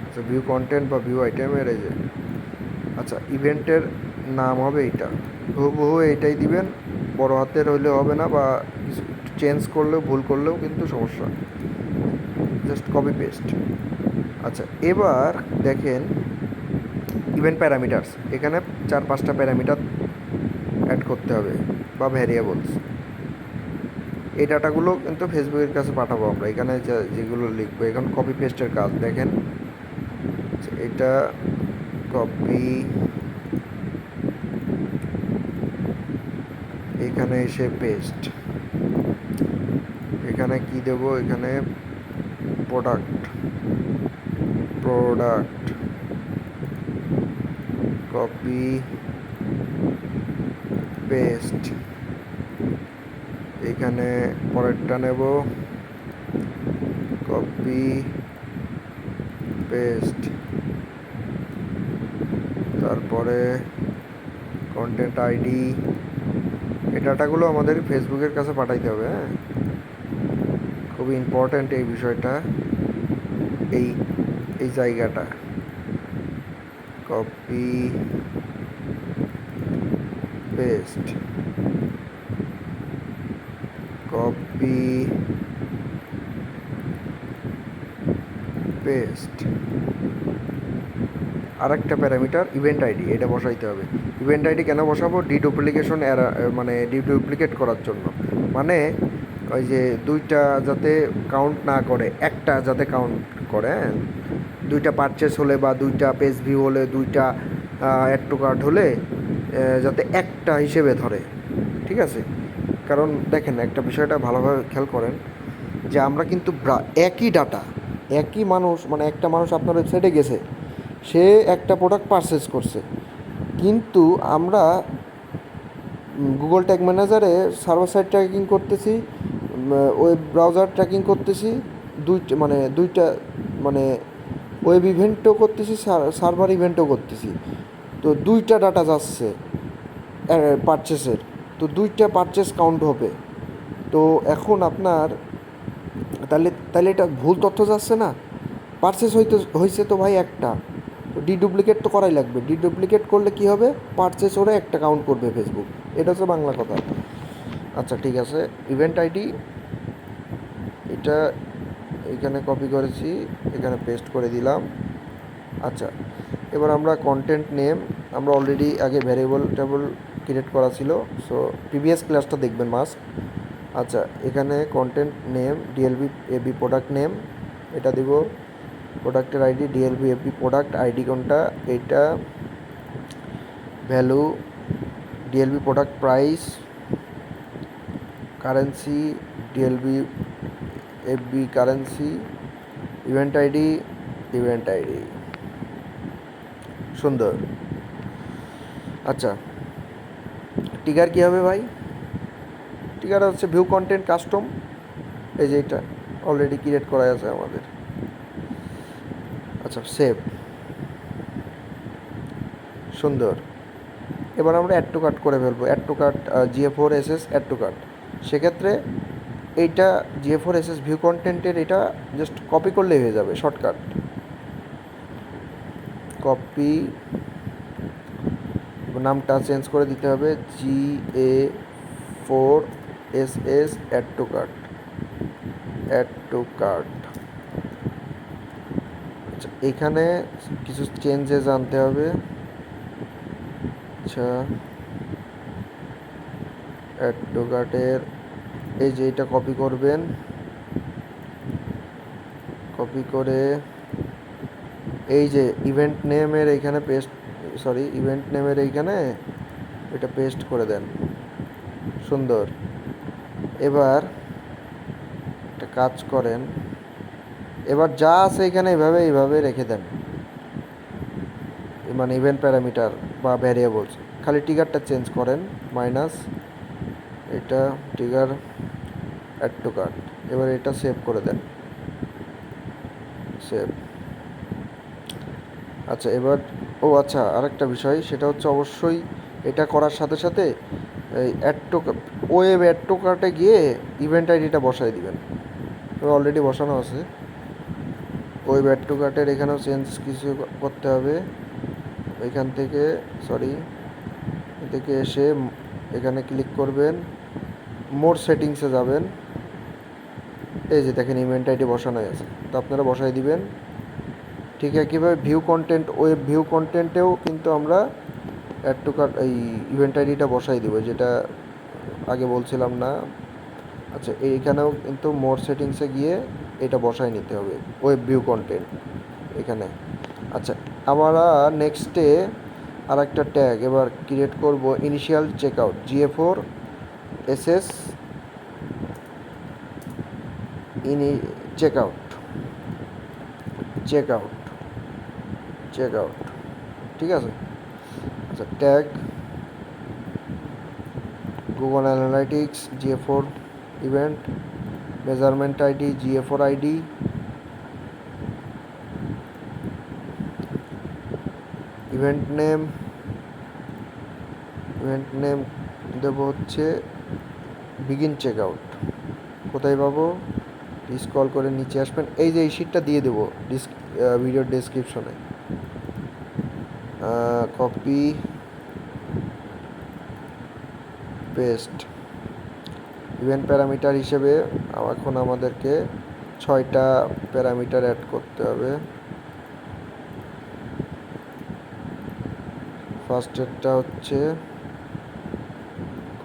আচ্ছা ভিউ কন্টেন্ট বা ভিউ আইটেমের এই যে, আচ্ছা ইভেন্টের নাম হবে এইটা, হুবহু এইটাই দিবেন, বড় হাতের হইলে হবে না, বা কিছু চেঞ্জ করলেও ভুল করলেও কিন্তু সমস্যা, জাস্ট কপি পেস্ট। আচ্ছা, এবার দেখেন ইভেন্ট প্যারামিটারস, এখানে 4-5টা প্যারামিটার অ্যাড করতে হবে বা ভ্যারিয়েবলস। এই ডাটাগুলো কিন্তু ফেসবুকের কাছে পাঠাবো আমরা, এখানে যেগুলো লিখবো এখন কপি পেস্টের কাজ দেখেন। এটা কপি, এখানে এসে পেস্ট, এখানে কি দেব, এখানে প্রোডাক্ট কপি পেস্ট, এখানে পরেরটা নেব কপি পেস্ট, তারপরে কন্টেন্ট আইডি। এই ডাটাগুলো আমাদের ফেসবুকের কাছে পাঠাইতে হবে। হ্যাঁ, খুবই ইম্পর্ট্যান্ট এই বিষয়টা, এই এই জায়গাটা কপি পেস্ট, কপি পেস্ট। আরেকটা প্যারামিটার ইভেন্ট আইডি, এটা বসাইতে হবে। ইভেন্ট আইডি কেন বসাবো, ডিডুপ্লিকেশন মানে ডিডুপ্লিকেট করার জন্য, মানে ওই যে দুইটা যাতে কাউন্ট না করে, একটা যাতে কাউন্ট করে। হ্যাঁ, দুইটা পারচেস হলে বা দুইটা পেজ ভিউ হলে, দুইটা অ্যাড টু কার্ট হলে যাতে একটা হিসেবে ধরে, ঠিক আছে? কারণ দেখেন একটা বিষয়টা ভালোভাবে খেয়াল করেন, যে আমরা কিন্তু একই ডাটা, একই মানুষ, মানে একটা মানুষ আপনার ওয়েবসাইটে গেছে, সে একটা প্রোডাক্ট পারচেস করছে, কিন্তু আমরা গুগল ট্যাগ ম্যানেজারে সার্ভার সাইড ট্র্যাকিং করতেছি, ওয়েব ব্রাউজার ট্র্যাকিং করতেছি, দুইটা মানে ওয়েব ইভেন্টও করতেছি, সার্ভার ইভেন্টও করতেছি, তো দুইটা ডাটা যাচ্ছে পারচেসের, তো দুইটা পারচেস কাউন্ট হবে। তো এখন আপনার তাহলে এটা ভুল তথ্য যাচ্ছে না, পারচেস হয়েছে তো ভাই একটা, তো ডিডুপ্লিকেট তো করাই লাগবে। ডিডুপ্লিকেট করলে কি হবে, পারচেস ওরা একটা কাউন্ট করবে ফেসবুক, এটা হচ্ছে বাংলা কথা। আচ্ছা ঠিক আছে, ইভেন্ট আইডি এটা এখানে কপি করেছি, এখানে পেস্ট করে দিলাম। আচ্ছা, এবার আমরা কন্টেন্ট নেম, আমরা অলরেডি আগে ভ্যারিয়েবল টেবল ক্রিয়েট করা ছিল, সো প্রিভিয়াস ক্লাসটা দেখবেন মাস্ট। আচ্ছা, এখানে content name DLV AB product name, এটা দিব। প্রোডাক্টের ID DLV AB product ID কোনটা, এইটা। Value DLV product price, currency DLV AB currency, event ID সুন্দর। আচ্ছা, টিকার কী হবে ভাই, টিকার হচ্ছে ভিউ কন্টেন্ট কাস্টম, এই যে এটা অলরেডি ক্রিয়েট করা আছে আমাদের। আচ্ছা, সেভ, সুন্দর। এবার আমরা অ্যাড টু কার্ট করে ফেলবো, add to cart GA4 SS add to cart. সেক্ষেত্রে এইটা GA4 SS ভিউ কন্টেন্টের এটা জাস্ট কপি করলেই হয়ে যাবে, শর্টকাট কপি, নামটা চেঞ্জ করে দিতে হবে GA4 SS add to cart. আচ্ছা, এখানে কিছু চেঞ্জেস আনতে হবে। আচ্ছা, অ্যাড টু কার্টের এই যে এটা কপি করবেন, কপি করে এই যে ইভেন্ট নেমের এইখানে এইখানে এটা পেস্ট করে দেন, সুন্দর। এবার একটা কাজ করেন, এবার যা আছে এখানে এইভাবে রেখে দেন, মানে ইভেন্ট প্যারামিটার বা ভ্যারিয়েবলস, খালি ট্রিগারটা চেঞ্জ করেন, মাইনাস এটা ট্রিগার অ্যাড টু কার্ট। এবার এটা সেভ করে দেন, সেভ। আচ্ছা এবার, ও আচ্ছা আরেকটা বিষয়, সেটা হচ্ছে অবশ্যই এটা করার সাথে সাথে এই add to web add to কার্টে গিয়ে ইভেন্ট আইডিটা বসাই দিবেন। অলরেডি বসানো আছে। ওয়েব অ্যাড টু কার্টের এখানেও চেঞ্জ কিছু করতে হবে। এখান থেকে সরি থেকে এসে এখানে ক্লিক করবেন, মোর সেটিংসে যাবেন। এই যে দেখেন ইভেন্ট আইডি বসানোই আছে, তো আপনারা বসাই দিবেন। ঠিক একইভাবে ভিউ কন্টেন্ট, ওয়েব ভিউ কন্টেন্টেও কিন্তু আমরা অ্যাড টু কার্ট এই ইভেন্ট আইডিটা বসাই দিব, যেটা আগে বলছিলাম না। আচ্ছা এইখানেও কিন্তু মোর সেটিংসে গিয়ে এটা বসাই নিতে হবে, ওয়েব ভিউ কন্টেন্ট এখানে। আচ্ছা আমরা নেক্সটে আর একটা ট্যাগ এবার ক্রিয়েট করব, initial check out GA4 SS ইনি check out, check out, check out, ঠিক আছে। আচ্ছা tag Google Analytics GA4 event, measurement ID GA4 ID, event name, event name দেবো হচ্ছে বিগিন চেক আউট। কোথায় পাবো? স্ক্রল করে নিচে আসবেন, এই যে এই শিটটা দিয়ে দেবো ভিডিওর ডেসক্রিপশনে। Copy paste. ইভেন্ট প্যারামিটার হিসেবে এখন আমাদেরকে 6টা প্যারামিটার অ্যাড করতে হবে। ফার্স্টেরটা হচ্ছে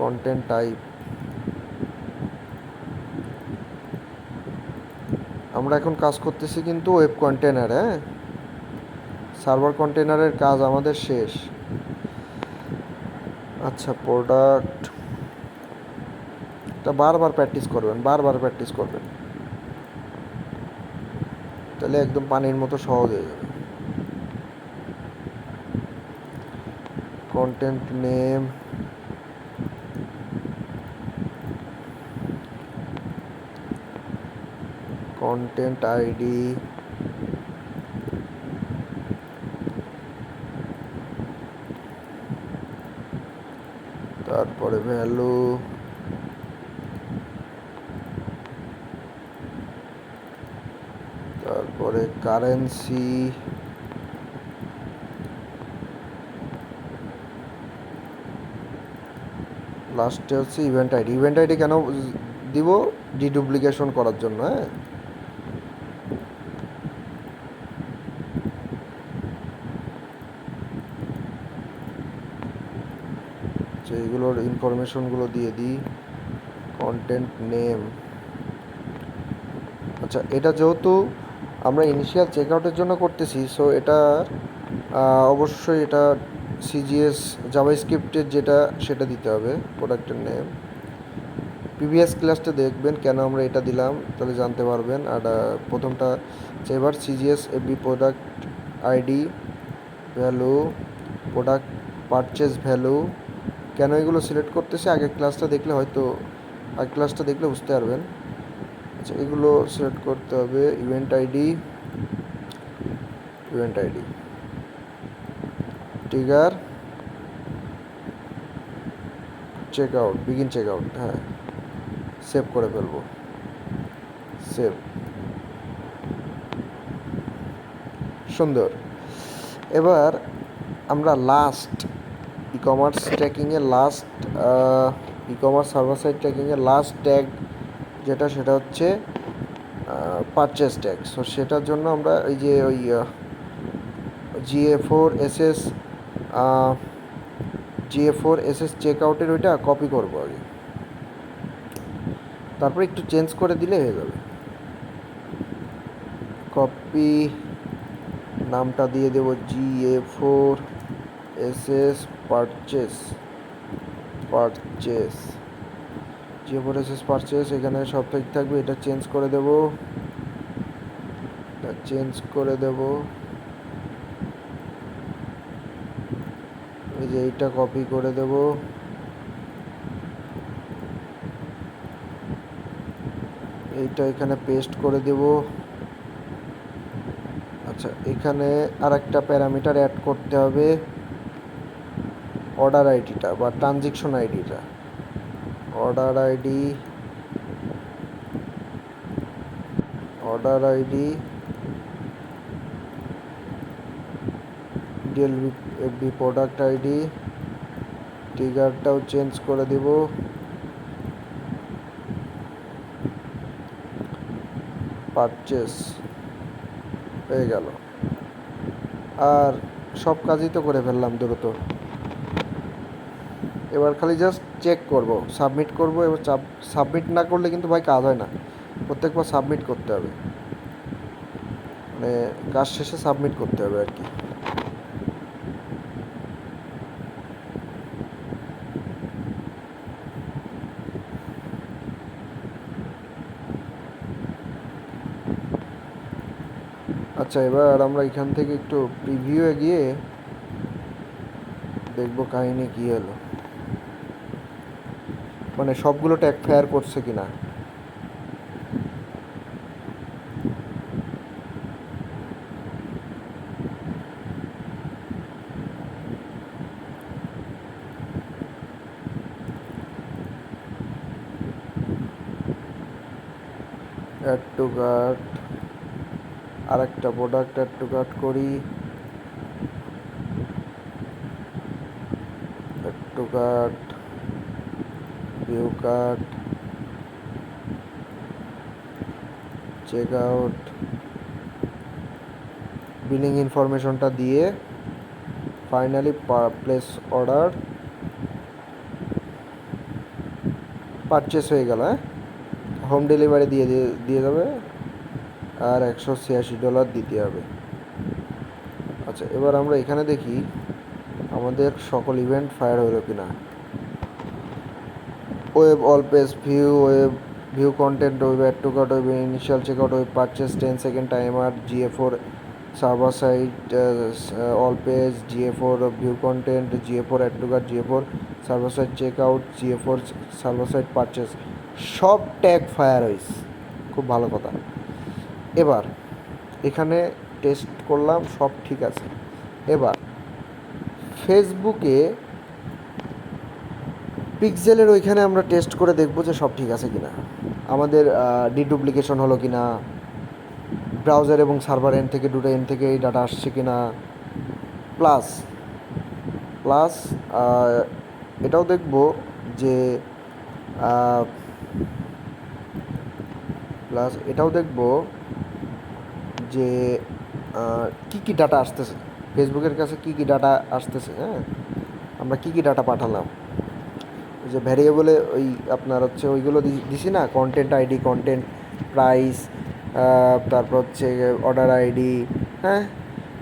কন্টেন্ট টাইপ। আমরা এখন কাজ করতেছি কিন্তু ওয়েব কন্টেনার, হ্যাঁ, সার্ভার কন্টেনারের কাজ আমাদের শেষ। আচ্ছা প্রোডাক্ট, তা বারবার প্র্যাকটিস করবেন, বারবার প্র্যাকটিস করবেন, তাহলে একদম পানির মতো সহজ হয়ে যাবে। কন্টেন্ট নেম, কন্টেন্ট আইডি, তারপরে ভ্যালু, তারপরে কারেন্সি, লাস্টে হচ্ছে ইভেন্ট আইডি। ইভেন্ট আইডি কেন দিব? ডিডুপ্লিকেশন করার জন্য, হ্যাঁ। এইগুলোর ইনফরমেশনগুলো দিয়ে দিই। কন্টেন্ট নেম, আচ্ছা এটা যেহেতু আমরা ইনিশিয়াল চেক আউটের জন্য করতেছি, সো এটা অবশ্যই এটা CGS জাভাস্ক্রিপ্টের যেটা সেটা দিতে হবে, প্রোডাক্টের নেম। প্রিভিয়াস ক্লাসটা দেখবেন কেন আমরা এটা দিলাম, তাহলে জানতে পারবেন। আর প্রথমটা এবার CGS FB product ID, value, product purchase value. কেন এগুলো সিলেক্ট করতেছে আগের ক্লাসটা দেখলে হয়তো, আগের ক্লাসটা দেখলে বুঝতে পারবেন। আচ্ছা এগুলো সিলেক্ট করতে হবে। Event ID, event ID, trigger, check out, begin check out, হ্যাঁ সেভ করে ফেলবো, সেভ। সুন্দর। এবার আমরা লাস্ট ই কমার্স ট্র্যাকিংয়ের last e commerce server side ট্র্যাকিংয়ের লাস্ট ট্যাগ যেটা, সেটা হচ্ছে পারচেস ট্যাগ। সো সেটার জন্য আমরা এই যে ওই GA4 SS চেক আউটের ওইটা কপি করবো আগে, তারপরে একটু চেঞ্জ করে দিলে হয়ে যাবে। কপি, নামটা দিয়ে দেব GA4 SS purchase, purchase, GA4 SS purchase, এখানে সব ঠিক থাকবে। এটা চেঞ্জ করে দেব, এটা চেঞ্জ করে দেব। এই যে এইটা কপি করে দেব, এইটা এখানে পেস্ট করে দেব। আচ্ছা, এখানে আর একটা প্যারামিটার অ্যাড করতে হবে, অর্ডার আইডিটা বা ট্রানজ্যাকশন আইডিটা। Order ID DLB product ID, ট্রিগারটাও চেঞ্জ করে দেব। পারচেস হয়ে গেল। আর সব কাজই তো করে ফেললাম দ্রুত। এবার খালি জাস্ট চেক করব, সাবমিট করব। এবার সাবমিট না করলে কিন্তু ভাই কাজ হয় না, প্রত্যেকবার সাবমিট করতে হবে, মানে কাজ শেষে সাবমিট করতে হবে আর কি। আচ্ছা, এবার আমরা এখান থেকে একটু প্রিভিউয়ে গিয়ে দেখবো কাহিনী কী হলো, মানে সবগুলো ট্যাগ ফায়ার করছে কিনা। অ্যাড টু কার্ট, আর একটা প্রোডাক্ট অ্যাড টু কার্ট করি। Add to cart, view cart, check out, billing ইনফরমেশনটা দিয়ে ফাইনালি প্লেস অর্ডার। পারচেস হয়ে গেল। হ্যাঁ, হোম ডেলিভারি দিয়ে যাবে, আর $186 দিতে হবে। আচ্ছা, এবার আমরা এখানে দেখি আমাদের সকল ইভেন্ট ফায়ার হলো কিনা। Web all page view content, web add to cart, web initial check out, web purchase, 10 second timer, GA4 server side, all page, GA4 view content, GA4 add to cart, GA4 server side check out, GA4 server side purchase, সব tag fire হয়েছে। খুব ভালো কথা। এবার এখানে test করলাম, সব ঠিক আছে। এবার ফেসবুকে পিক্সেলের ওইখানে আমরা টেস্ট করে দেখব যে সব ঠিক আছে কিনা, আমাদের ডিডুপ্লিকেশন হলো কিনা, ব্রাউজার এবং সার্ভার এন্ড থেকে দুটো এন্ড থেকে এই ডাটা আসছে কিনা, প্লাস প্লাস এটাও দেখব যে যে কী কী ডাটা আসতেছে, ফেসবুকের কাছে কী কী ডাটা আসতেছে। হ্যাঁ, আমরা কী কী ডাটা পাঠালাম, যে ভ্যারিয়েবলে ওই আপনার হচ্ছে ওইগুলো দিছি না, কন্টেন্ট আইডি, কন্টেন্ট প্রাইস, তারপর হচ্ছে অর্ডার আইডি। হ্যাঁ,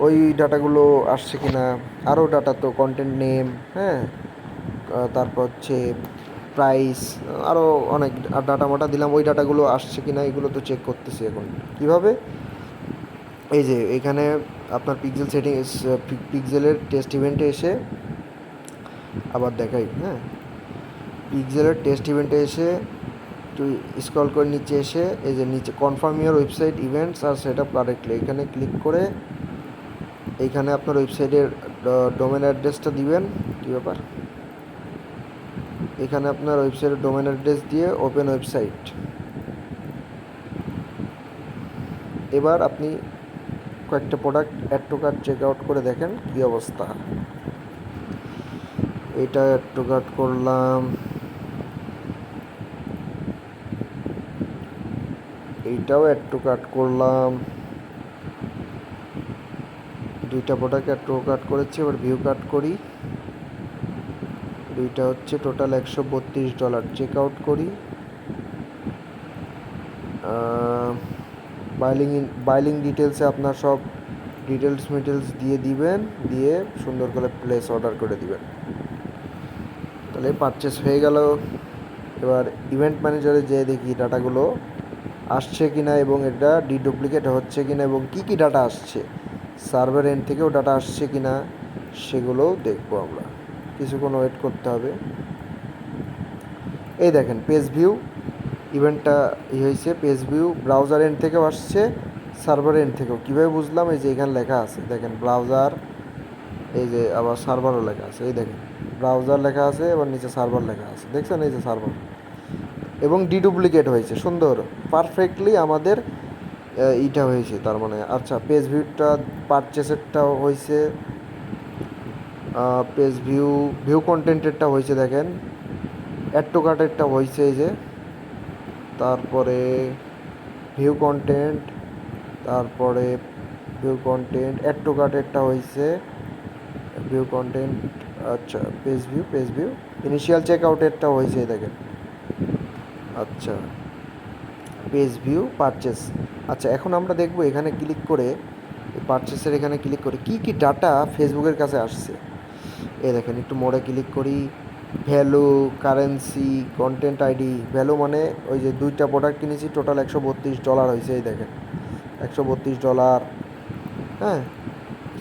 ওই ডাটাগুলো আসছে কিনা, আরও ডাটা তো কন্টেন্ট নেম, হ্যাঁ, তারপর হচ্ছে প্রাইস, আরও অনেক ডাটা মাটা দিলাম, ওই ডাটাগুলো আসছে কিনা এগুলো তো চেক করতেছি এখন। কীভাবে? এই যে এখানে আপনার পিক্সেলের টেস্ট ইভেন্টে এসে আবার দেখাই। হ্যাঁ, পিক্সেলের টেস্ট ইভেন্টে এসে একটু স্ক্রল করে নিচে এসে এই যে নিচে confirm your website events are set up correctly, এখানে ক্লিক করে এইখানে আপনার ওয়েবসাইটের ডোমেন অ্যাড্রেসটা দিবেন। কী ব্যাপার, এখানে আপনার ওয়েবসাইটের ডোমেন অ্যাড্রেস দিয়ে ওপেন ওয়েবসাইট। এবার আপনি কয়েকটা product add to cart check out করে দেখেন কী অবস্থা। এটা অ্যাড টু কার্ট করলাম, এইটাও অ্যাড টু কার্ট করলাম, দুইটা প্রোডাক্ট অ্যাড টু কার্ট করেছি। এবার ভিউ কার্ট করি, দুইটা হচ্ছে টোটাল $132। চেক আউট করি, বাইলিং ডিটেলসে আপনার সব ডিটেলস দিয়ে দিবেন, দিয়ে সুন্দর করে প্লেস অর্ডার করে দিবেন, তাহলে পারচেস হয়ে গেল। এবার ইভেন্ট ম্যানেজারে যেয়ে দেখি ডাটাগুলো আসছে কিনা এবং এটা ডিডুপ্লিকেট হচ্ছে কিনা এবং কী কী ডাটা আসছে, সার্ভার এন্ড থেকেও ডাটা আসছে কিনা সেগুলোও দেখবো আমরা। কিছুক্ষণ ওয়েট করতে হবে। এই দেখেন পেজ ভিউ ইভেন্টটা হয়েছে পেজ ভিউ ব্রাউজার এন্ড থেকেও আসছে, সার্ভার এন্ড থেকেও। কীভাবে বুঝলাম? এই যে এখানে লেখা আছে দেখেন ব্রাউজার, এই যে আবার সার্ভারও লেখা আছে, এই দেখেন ব্রাউজার লেখা আছে, এবার নিচে সার্ভার লেখা আছে, দেখছেন? এই যে সার্ভার, এবং ডিডুপ্লিকেট হয়েছে সুন্দর পারফেক্টলি আমাদের ইটা হয়েছে তার মানে। আচ্ছা, পেজ ভিউটা পারচেসেরটাও হয়েছে, পেজ ভিউ ভিউ কন্টেন্টেরটা হয়েছে দেখেন, অ্যাড টু কার্টেরটা হয়েছে এই যে, তারপরে ভিউ কন্টেন্ট, তারপরে ভিউ কন্টেন্ট অ্যাড টু কার্টেরটা হয়েছে, ভিউ কন্টেন্ট। আচ্ছা, পেজ ভিউ ইনিশিয়াল চেক আউটেরটা হয়েছে দেখেন। আচ্ছা, পেজ ভিউ পারচেস। আচ্ছা, এখন আমরা দেখব এখানে ক্লিক করে, পারচেসের এখানে ক্লিক করে কী কী ডাটা ফেসবুকের কাছে আসছে। এই দেখেন, একটু মোড়ে ক্লিক করি, value, currency, content ID. Value মানে ওই যে 2টা প্রোডাক্ট কিনেছি, টোটাল $132 হয়েছে, এই দেখেন $132। হ্যাঁ,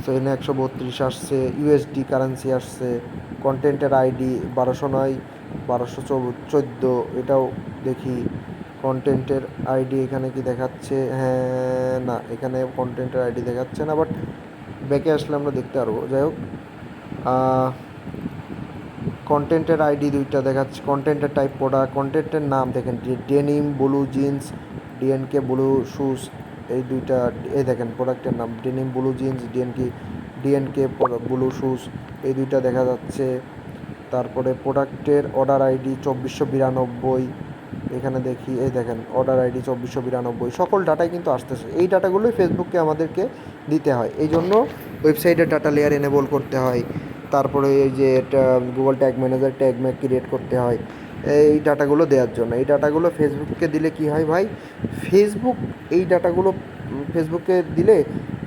তো এখানে 132 আসছে, ইউএসডি কারেন্সি আসছে। কন্টেন্টের আইডি 1209, 1214, এটাও দেখি। কন্টেন্টের আইডি এখানে কি দেখাচ্ছে? হ্যাঁ, না, এখানে কন্টেন্টের আইডি দেখাচ্ছে না, বাট ব্যাকে আসলে আমরা দেখতে পারবো। যাই হোক, কন্টেন্টের আইডি 2টা দেখাচ্ছে। কন্টেন্টের টাইপ প্রোডাক্ট, কন্টেন্টের নাম দেখেন, denim blue jeans, DNK blue shoes, এই 2টা। এই দেখেন প্রোডাক্টের নাম denim blue jeans, DNK blue shoes, এই 2টা দেখা যাচ্ছে। তারপরে প্রোডাক্টের অর্ডার আইডি 2492, এখানে দেখি, এই দেখেন অর্ডার আইডি 2492। সকল ডাটাই কিন্তু আসতেছে, এই ডাটাগুলোই ফেসবুককে আমাদেরকে দিতে হয়, এই জন্য ওয়েবসাইটের ডাটা লেয়ার এনেবল করতে হয়। তারপরে এই যে এটা Google tag manager tag Mac create করতে হয় এই ডাটাগুলো দেওয়ার জন্য। এই ডাটাগুলো ফেসবুককে দিলে কি হয় ভাই? ফেসবুক এই ডাটাগুলো ফেসবুককে দিলে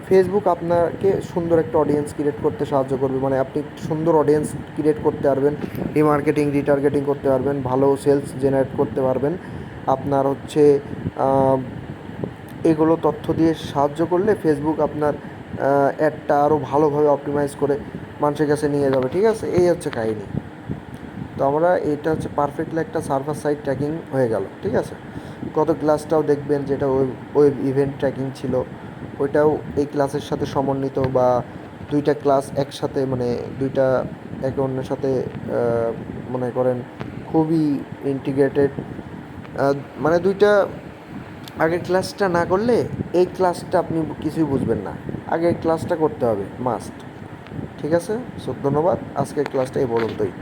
ফেসবুক আপনাকে সুন্দর একটা অডিয়েন্স ক্রিয়েট করতে সাহায্য করবে। মানে আপনি সুন্দর অডিয়েন্স ক্রিয়েট করতে পারবেন, রিমার্কেটিং রিটার্গেটিং করতে পারবেন, ভালো সেলস জেনারেট করতে পারবেন। আপনার হচ্ছে এগুলো তথ্য দিয়ে সাহায্য করলে ফেসবুক আপনার অ্যাডটা আরও ভালোভাবে অপটিমাইজ করে মানুষের কাছে নিয়ে যাবে। ঠিক আছে, এই হচ্ছে কাহিনি। তো আমরা এটা হচ্ছে পারফেক্টলি একটা সার্ভার সাইড ট্র্যাকিং হয়ে গেল। ঠিক আছে, গত ক্লাসটাও দেখবেন যেটা ওয়েব ইভেন্ট ট্র্যাকিং ছিল, ওইটাও এই ক্লাসের সাথে সমন্বিত, বা 2টা ক্লাস একসাথে, মানে 2টা একে অন্যের সাথে মনে করেন খুবই ইন্টিগ্রেটেড। মানে 2টা আগের ক্লাসটা না করলে এই ক্লাসটা আপনি কিছুই বুঝবেন না, আগের ক্লাসটা করতে হবে মাস্ট। ঠিক আছে, ধন্যবাদ, আজকের ক্লাসটা এই পর্যন্তই।